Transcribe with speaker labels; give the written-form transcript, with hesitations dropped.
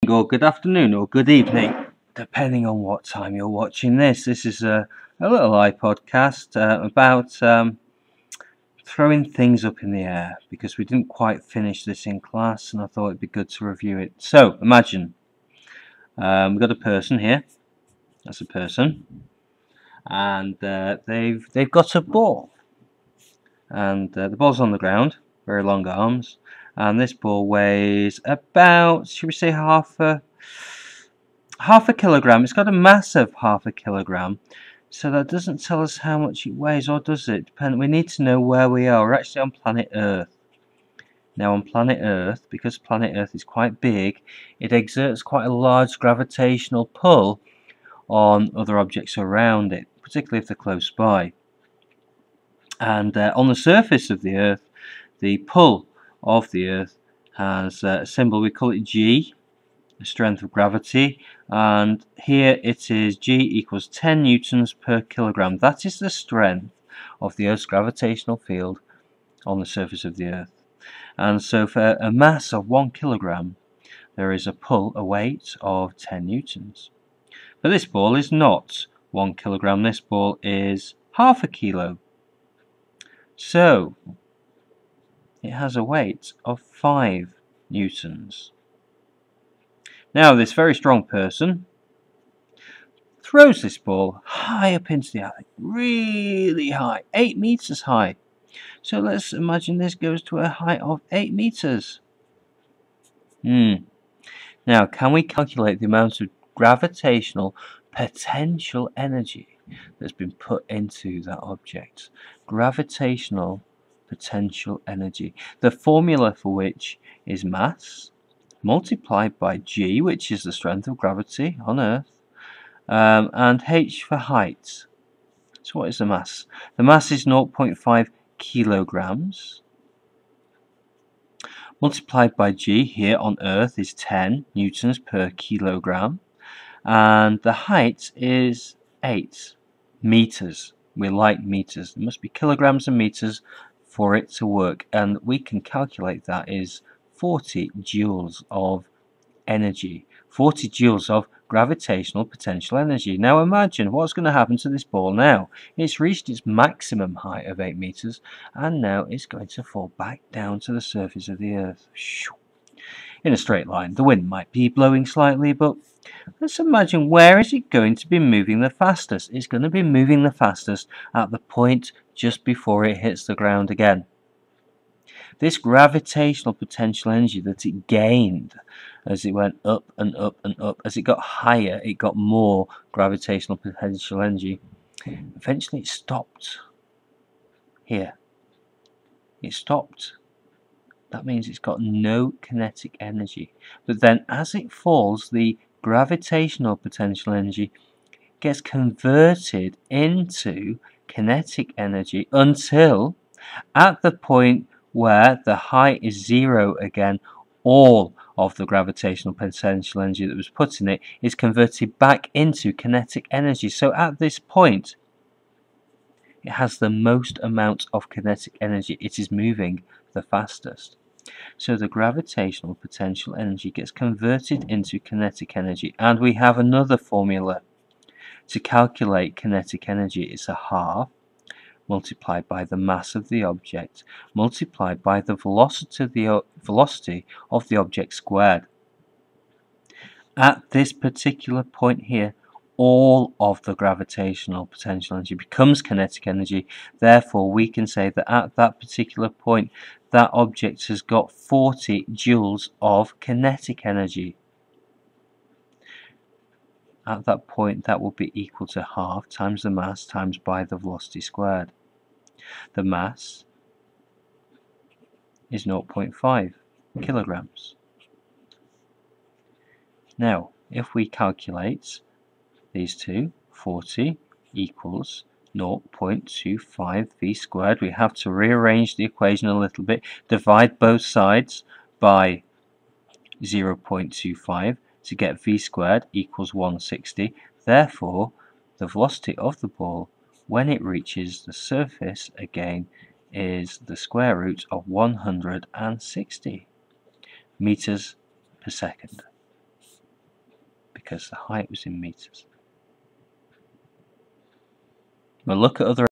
Speaker 1: Or good afternoon or good evening, depending on what time you're watching this. This is a little iPodcast about throwing things up in the air, because we didn't quite finish this in class and I thought it'd be good to review it. So imagine we've got a person here. That's a person, and they've got a ball, and the ball's on the ground, very long arms, and this ball weighs about, should we say, half a kilogram. It's got a mass of half a kilogram, so that doesn't tell us how much it weighs, or does it? We need to know where we are. We're actually on planet Earth. Now on planet Earth, because planet Earth is quite big, it exerts quite a large gravitational pull on other objects around it, particularly if they're close by. And on the surface of the Earth, the pull of the Earth has a symbol, we call it G, the strength of gravity, and here it is G equals 10 newtons per kilogram. That is the strength of the Earth's gravitational field on the surface of the Earth. And so for a mass of 1 kilogram, there is a weight of 10 newtons. But this ball is not 1 kilogram, this ball is half a kilo. So it has a weight of 5 newtons. Now this very strong person throws this ball high up into the attic, really high, 8 meters high. So let's imagine this goes to a height of 8 meters. Now, can we calculate the amount of gravitational potential energy that's been put into that object? Gravitational potential energy, the formula for which is mass multiplied by G, which is the strength of gravity on Earth, and H for height. So what is the mass? The mass is 0.5 kilograms multiplied by G here on Earth is 10 newtons per kilogram, and the height is 8 meters. We like meters. There must be kilograms and meters for it to work, and we can calculate that is 40 joules of energy, 40 joules of gravitational potential energy. Now imagine what's going to happen to this ball now. It's reached its maximum height of 8 meters, and now it's going to fall back down to the surface of the Earth in a straight line. The wind might be blowing slightly, but let's imagine, where is it going to be moving the fastest? It's going to be moving the fastest at the point just before it hits the ground again. This gravitational potential energy that it gained as it went up and up and up, as it got higher, it got more gravitational potential energy. Eventually it stopped here. It stopped. That means it's got no kinetic energy. But then as it falls, the gravitational potential energy gets converted into kinetic energy until at the point where the height is 0 again, all of the gravitational potential energy that was put in it is converted back into kinetic energy. So at this point, it has the most amount of kinetic energy. It is moving the fastest. So the gravitational potential energy gets converted into kinetic energy, and we have another formula to calculate kinetic energy. It's a half multiplied by the mass of the object multiplied by the velocity of the object squared. At this particular point here, all of the gravitational potential energy becomes kinetic energy. Therefore, we can say that at that particular point, that object has got 40 joules of kinetic energy. At that point, that will be equal to half times the mass times by the velocity squared. The mass is 0.5 kilograms. Now, if we calculate these two, 40 equals 0.25 v squared. We have to rearrange the equation a little bit, divide both sides by 0.25 to get v squared equals 160. Therefore, the velocity of the ball when it reaches the surface again is the square root of 160 meters per second. because the height was in meters. We'll look at other